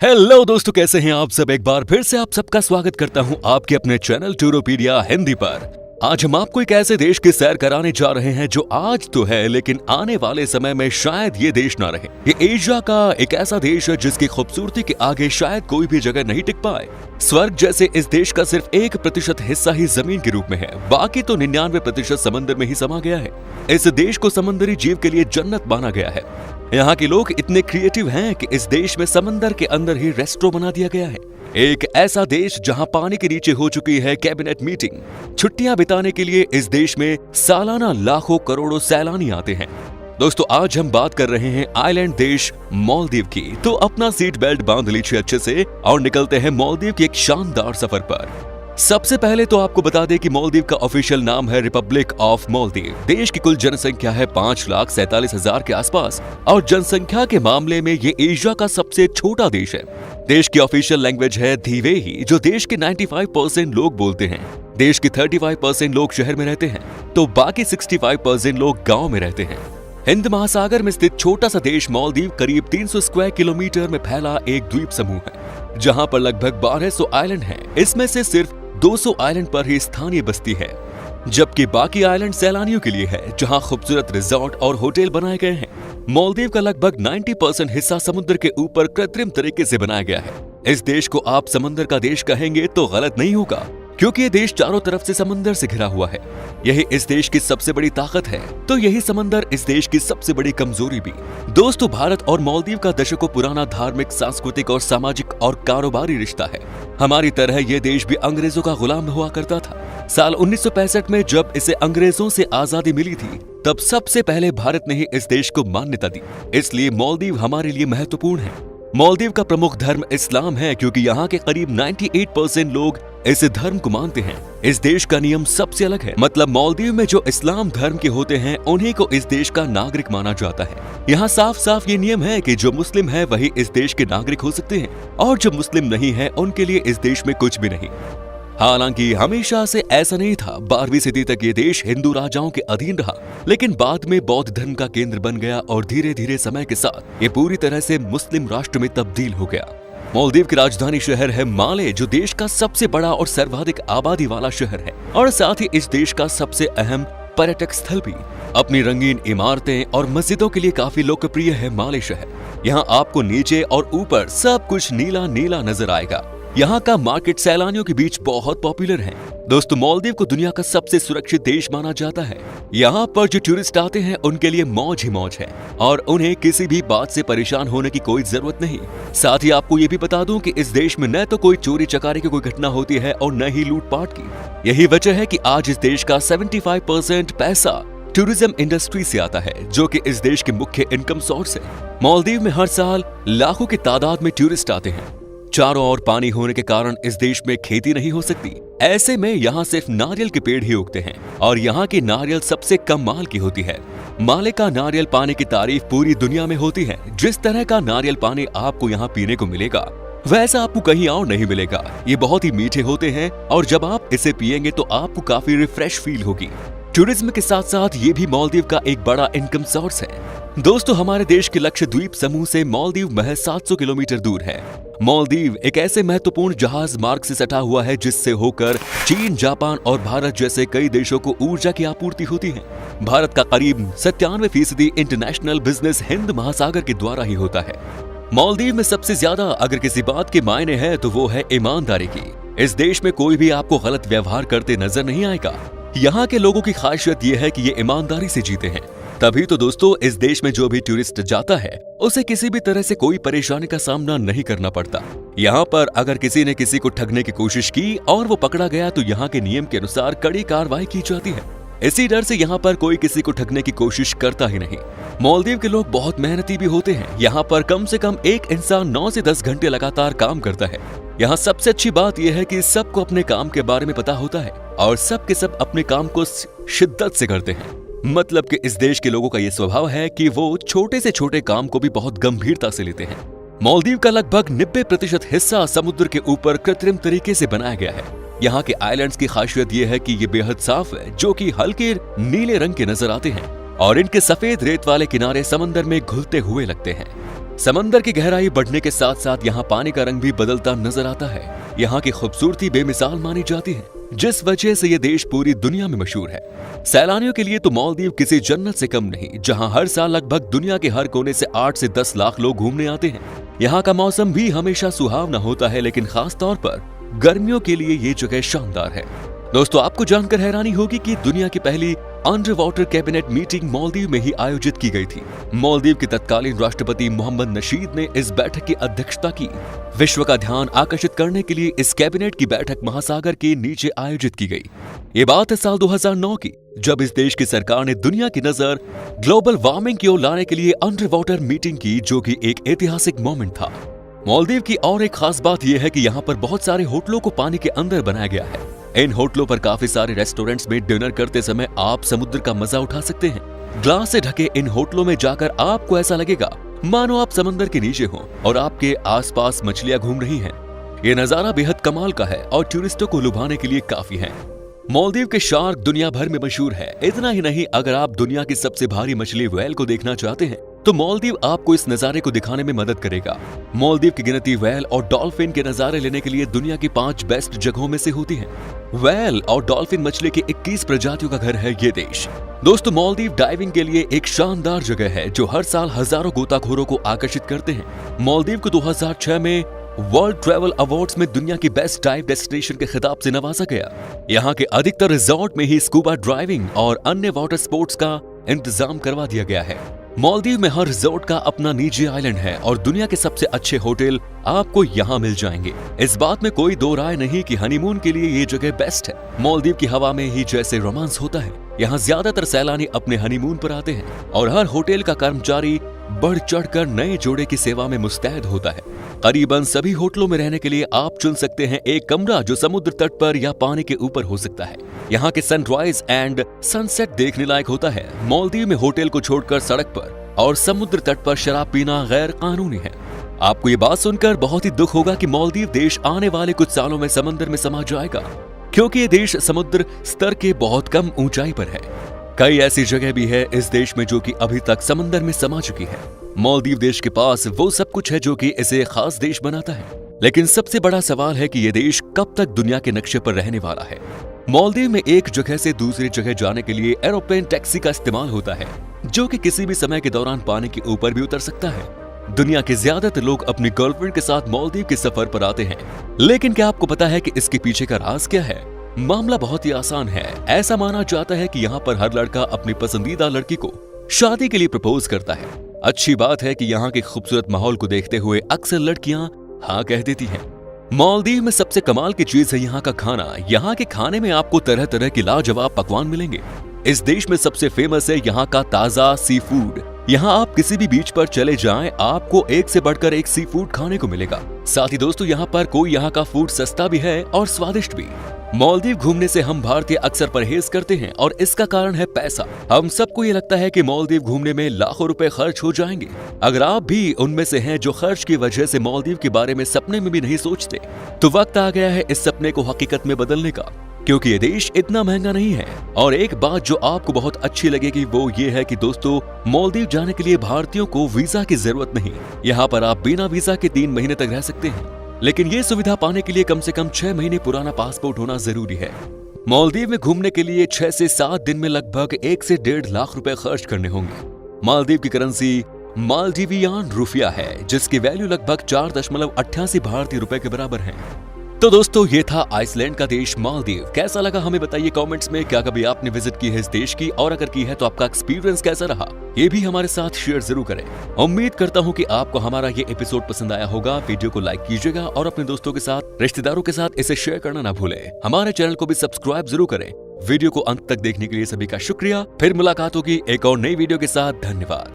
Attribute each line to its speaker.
Speaker 1: Hello दोस्तों, कैसे हैं आप सब। एक बार फिर से आप सबका स्वागत करता हूं आपके अपने चैनल टूरोपीडिया हिंदी पर। आज हम आपको एक ऐसे देश की सैर कराने जा रहे हैं जो आज तो है लेकिन आने वाले समय में शायद ये देश ना रहे। ये एशिया का एक ऐसा देश है जिसकी खूबसूरती के आगे शायद कोई भी जगह नहीं टिक पाए। स्वर्ग जैसे इस देश का सिर्फ 1% हिस्सा ही जमीन के रूप में है, बाकी तो 99% समंदर में ही समा गया है। इस देश को समुद्री जीव के लिए जन्नत माना गया है। यहाँ के लोग इतने क्रिएटिव हैं कि इस देश में समंदर के अंदर ही रेस्टोरेंट बना दिया गया है। एक ऐसा देश जहाँ पानी के नीचे हो चुकी है कैबिनेट मीटिंग। छुट्टियां बिताने के लिए इस देश में सालाना लाखों करोड़ों सैलानी आते हैं। दोस्तों, आज हम बात कर रहे हैं आइलैंड देश मालदीव की। तो अपना सीट बेल्ट बांध लीजिए अच्छे से और निकलते हैं मालदीव के एक शानदार सफर पर। सबसे पहले तो आपको बता दें कि मालदीव का ऑफिशियल नाम है रिपब्लिक ऑफ मालदीव। देश की कुल जनसंख्या है 5,47,000 के आसपास और जनसंख्या के मामले में ये एशिया का सबसे छोटा देश है। देश की ऑफिशियल लैंग्वेज है धीवेही, जो देश के 95% लोग बोलते हैं। देश के 35% लोग शहर में रहते हैं तो बाकी 65% लोग गाँव में रहते हैं। हिंद महासागर में स्थित छोटा सा देश मालदीव करीब 300 स्क्वायर किलोमीटर में फैला एक द्वीप समूह है, जहाँ पर लगभग 1200 आइलैंड हैं। इसमें से सिर्फ 200 आइलैंड पर ही स्थानीय बस्ती है, जबकि बाकी आइलैंड सैलानियों के लिए है, जहां खूबसूरत रिजॉर्ट और होटल बनाए गए हैं। मालदीव का लगभग 90% हिस्सा समुद्र के ऊपर कृत्रिम तरीके से बनाया गया है। इस देश को आप समंदर का देश कहेंगे तो गलत नहीं होगा, क्योंकि ये देश चारों तरफ से समंदर से घिरा हुआ है। यही इस देश की सबसे बड़ी ताकत है, तो यही समंदर इस देश की सबसे बड़ी कमजोरी भी। दोस्तों, भारत और मालदीव का दशकों पुराना धार्मिक, सांस्कृतिक और सामाजिक और कारोबारी रिश्ता है। हमारी तरह ये देश भी अंग्रेजों का गुलाम हुआ करता था। साल 1965 में जब इसे अंग्रेजों से आजादी मिली थी, तब सबसे पहले भारत ने ही इस देश को मान्यता दी। इसलिए मालदीव हमारे लिए महत्वपूर्ण है। मालदीव का प्रमुख धर्म इस्लाम है, क्योंकि यहाँ के करीब 98% लोग इस धर्म को मानते हैं। इस देश का नियम सबसे अलग है, मतलब मालदीव में जो इस्लाम धर्म के होते हैं उन्हीं को इस देश का नागरिक माना जाता है। यहाँ साफ साफ ये नियम है कि जो मुस्लिम है वही इस देश के नागरिक हो सकते हैं और जो मुस्लिम नहीं है उनके लिए इस देश में कुछ भी नहीं। हालांकि हमेशा से ऐसा नहीं था। 12वीं सदी तक ये देश हिंदू राजाओं के अधीन रहा, लेकिन बाद में बौद्ध धर्म का केंद्र बन गया और धीरे धीरे समय के साथ ये पूरी तरह से मुस्लिम राष्ट्र में तब्दील हो गया। मालदीव की राजधानी शहर है माले, जो देश का सबसे बड़ा और सर्वाधिक आबादी वाला शहर है और साथ ही इस देश का सबसे अहम पर्यटक स्थल भी। अपनी रंगीन इमारतें और मस्जिदों के लिए काफी लोकप्रिय है माले शहर। यहाँ आपको नीचे और ऊपर सब कुछ नीला नीला नजर आएगा। यहाँ का मार्केट सैलानियों के बीच बहुत पॉपुलर है। दोस्तों, मालदीव को दुनिया का सबसे सुरक्षित देश माना जाता है। यहाँ पर जो टूरिस्ट आते हैं उनके लिए मौज ही मौज है और उन्हें किसी भी बात से परेशान होने की कोई जरूरत नहीं। साथ ही आपको ये भी बता दूं कि इस देश में न तो कोई चोरी चकारी की कोई घटना होती है और न ही लूटपाट की। यही वजह है कि आज इस देश का 75% पैसा टूरिज्म इंडस्ट्री से आता है, जो कि इस देश के मुख्य इनकम सोर्स है। मालदीव में हर साल लाखों की तादाद में टूरिस्ट आते हैं। चारों ओर पानी होने के कारण इस देश में खेती नहीं हो सकती। ऐसे में यहाँ सिर्फ नारियल के पेड़ ही उगते हैं और यहाँ की नारियल सबसे कम माल की होती है। माले का नारियल पानी की तारीफ पूरी दुनिया में होती है। जिस तरह का नारियल पानी आपको यहाँ पीने को मिलेगा, वैसा आपको कहीं और नहीं मिलेगा। ये बहुत ही मीठे होते हैं और जब आप इसे पिएंगे तो आपको काफी रिफ्रेश फील होगी। टूरिज्म के साथ साथ ये भी मालदीव का एक बड़ा इनकम सोर्स है। दोस्तों, हमारे देश के लक्षद्वीप समूह से मालदीव महज 700 किलोमीटर दूर है। मालदीव एक ऐसे महत्वपूर्ण जहाज मार्ग से सटा हुआ है जिससे होकर चीन, जापान और भारत जैसे कई देशों को ऊर्जा की आपूर्ति होती है। भारत का करीब 97% इंटरनेशनल बिजनेस हिंद महासागर के द्वारा ही होता है। मालदीव में सबसे ज्यादा अगर किसी बात के मायने है तो वो है ईमानदारी की। इस देश में कोई भी आपको गलत व्यवहार करते नजर नहीं आएगा। यहाँ के लोगों की खासियत ये है कि ये ईमानदारी से जीते हैं। तभी तो दोस्तों, इस देश में जो भी टूरिस्ट जाता है उसे किसी भी तरह से कोई परेशानी का सामना नहीं करना पड़ता। यहाँ पर अगर किसी ने किसी को ठगने की कोशिश की और वो पकड़ा गया तो यहाँ के नियम के अनुसार कड़ी कार्रवाई की जाती है। इसी डर से यहाँ पर कोई किसी को ठगने की कोशिश करता ही नहीं। मालदीव के लोग बहुत मेहनती भी होते हैं। यहाँ पर कम से कम एक इंसान 9 से 10 घंटे लगातार काम करता है। यहाँ सबसे अच्छी बात यह है कि सबको अपने काम के बारे में पता होता है और सब के सब अपने काम को शिद्दत से करते हैं। मतलब कि इस देश के लोगों का ये स्वभाव है कि वो छोटे से छोटे काम को भी बहुत गंभीरता से लेते हैं। मालदीव का लगभग 90% हिस्सा समुद्र के ऊपर कृत्रिम तरीके से बनाया गया है। यहाँ के आइलैंड्स की खासियत ये है कि ये बेहद साफ है, जो कि हल्के नीले रंग के नजर आते हैं और इनके सफेद रेत वाले किनारे समंदर में घुलते हुए लगते हैं। समंदर की गहराई बढ़ने के साथ साथ यहाँ पानी का रंग भी बदलता नजर आता है। यहाँ की खूबसूरती बेमिसाल मानी जाती है, जिस वजह से ये देश पूरी दुनिया में मशहूर है। सैलानियों के लिए तो मालदीव किसी जन्नत से कम नहीं, जहाँ हर साल लगभग दुनिया के हर कोने से 8 से 10 लाख लोग घूमने आते हैं। यहाँ का मौसम भी हमेशा सुहावना होता है, लेकिन खास तौर पर गर्मियों के लिए ये जगह शानदार है। दोस्तों, आपको जानकर हैरानी होगी कि दुनिया की पहली under water cabinet meeting Maldives में ही आयोजित की गई थी। मालदीव के तत्कालीन राष्ट्रपति मोहम्मद नशीद ने इस बैठक की अध्यक्षता की। विश्व का ध्यान आकर्षित करने के लिए इस कैबिनेट की बैठक महासागर के नीचे आयोजित की गई। ये बात है साल 2009 की, जब इस देश की सरकार ने दुनिया की नजर ग्लोबल वार्मिंग की ओर लाने के लिए अंडर वाटर मीटिंग की, जो कि एक ऐतिहासिक मोमेंट था। मालदीव की और एक खास बात यह है कि यहाँ पर बहुत सारे होटलों को पानी के अंदर बनाया गया है। इन होटलों पर काफी सारे रेस्टोरेंट्स में डिनर करते समय आप समुद्र का मजा उठा सकते हैं। ग्लास से ढके इन होटलों में जाकर आपको ऐसा लगेगा मानो आप समंदर के नीचे हो और आपके आसपास मछलियां घूम रही हैं। ये नजारा बेहद कमाल का है और टूरिस्टों को लुभाने के लिए काफी है। मालदीव के शार्क दुनिया भर में मशहूर है। इतना ही नहीं, अगर आप दुनिया की सबसे भारी मछली व्हेल को देखना चाहते हैं तो मालदीव आपको इस नजारे को दिखाने में मदद करेगा। मालदीव की गिनती व्हेल और डॉल्फिन के नजारे लेने के लिए दुनिया की 5 बेस्ट जगहों में से होती है। व्हेल और डॉल्फिन मछली की 21 प्रजातियों का घर है ये देश। दोस्तों, मालदीव डाइविंग के लिए एक शानदार जगह है, जो हर साल हजारों गोताखोरों को आकर्षित करते हैं। मालदीव को 2006 में वर्ल्ड ट्रैवल अवार्ड्स में दुनिया की बेस्ट डाइव डेस्टिनेशन के खिताब से नवाजा गया। यहाँ के अधिकतर रिजॉर्ट में ही स्कूबा ड्राइविंग और अन्य वाटर स्पोर्ट्स का इंतजाम करवा दिया गया है। मालदीव में हर रिजॉर्ट का अपना निजी आइलैंड है और दुनिया के सबसे अच्छे होटल आपको यहाँ मिल जाएंगे। इस बात में कोई दो राय नहीं कि हनीमून के लिए ये जगह बेस्ट है। मालदीव की हवा में ही जैसे रोमांस होता है, यहाँ ज्यादातर सैलानी अपने हनीमून पर आते हैं और हर होटल का कर्मचारी बढ़ चढ़कर नए जोड़े की सेवा में मुस्तैद होता है। करीबन सभी होटलों में रहने के लिए आप चुन सकते हैं एक कमरा जो समुद्र तट पर या पानी के ऊपर हो सकता है। यहाँ के सनराइज एंड सनसेट देखने लायक होता है। मालदीव में होटल को छोड़कर सड़क पर और समुद्र तट पर शराब पीना गैर कानूनी है। आपको ये बात सुनकर बहुत ही दुख होगा कि मालदीव देश आने वाले कुछ सालों में समंदर में समा जाएगा, क्योंकि ये देश समुद्र स्तर के बहुत कम ऊंचाई पर है। कई ऐसी जगह भी है इस देश में जो कि अभी तक समंदर में समा चुकी है। मालदीव देश के पास वो सब कुछ है जो कि इसे खास देश बनाता है, लेकिन सबसे बड़ा सवाल है कि ये देश कब तक दुनिया के नक्शे पर रहने वाला है। मालदीव में एक जगह से दूसरी जगह जाने के लिए एरोप्लेन टैक्सी का इस्तेमाल होता है, जो कि किसी भी समय के दौरान पानी के ऊपर भी उतर सकता है। दुनिया के ज्यादातर लोग अपनी गर्लफ्रेंड के साथ मालदीव के सफर पर आते हैं, लेकिन क्या आपको पता है कि इसके पीछे का राज क्या है? मामला बहुत ही आसान है। ऐसा माना जाता है कि यहाँ पर हर लड़का अपनी पसंदीदा लड़की को शादी के लिए प्रपोज करता है। अच्छी बात है कि यहाँ के खूबसूरत माहौल को देखते हुए अक्सर लड़कियां हाँ कह देती हैं। मालदीव में सबसे कमाल की चीज है यहाँ का खाना। यहाँ के खाने में आपको तरह तरह के लाजवाब पकवान मिलेंगे। इस देश में सबसे फेमस है यहाँ का ताजा सी फूड। यहाँ आप किसी भी बीच पर चले जाएं, आपको एक से बढ़कर एक सी फूड खाने को मिलेगा। साथ ही दोस्तों, यहाँ पर कोई यहाँ का फूड सस्ता भी है और स्वादिष्ट भी। मालदीव घूमने से हम भारतीय अक्सर परहेज करते हैं और इसका कारण है पैसा। हम सबको ये लगता है कि मालदीव घूमने में लाखों रुपए खर्च हो जाएंगे। अगर आप भी उनमें से हैं जो खर्च की वजह से मालदीव के बारे में सपने में भी नहीं सोचते, तो वक्त आ गया है इस सपने को हकीकत में बदलने का, क्योंकि ये देश इतना महंगा नहीं है। और एक बात जो आपको बहुत अच्छी लगेगी वो ये है कि दोस्तों, मालदीव जाने के लिए भारतीयों को वीजा की जरूरत नहीं। यहाँ पर आप बिना वीजा के 3 महीने तक रह सकते हैं, लेकिन ये सुविधा पाने के लिए कम से कम 6 महीने पुराना पासपोर्ट होना जरूरी है। मालदीव में घूमने के लिए 6 से 7 दिन में लगभग 1 से 1.5 लाख रुपए खर्च करने होंगे। मालदीव की करेंसी मालदीवियन रुपया है, जिसकी वैल्यू लगभग 4.88 भारतीय रुपए के बराबर है। तो दोस्तों, ये था आइसलैंड का देश मालदीव। कैसा लगा हमें बताइए कमेंट्स में। क्या कभी आपने विजिट की है इस देश की, और अगर की है तो आपका एक्सपीरियंस कैसा रहा, ये भी हमारे साथ शेयर जरूर करें। उम्मीद करता हूँ कि आपको हमारा ये एपिसोड पसंद आया होगा। वीडियो को लाइक कीजिएगा और अपने दोस्तों के साथ, रिश्तेदारों के साथ इसे शेयर करना ना भूलें। हमारे चैनल को भी सब्सक्राइब जरूर करें। वीडियो को अंत तक देखने के लिए सभी का शुक्रिया। फिर मुलाकात होगी एक और नई वीडियो के साथ। धन्यवाद।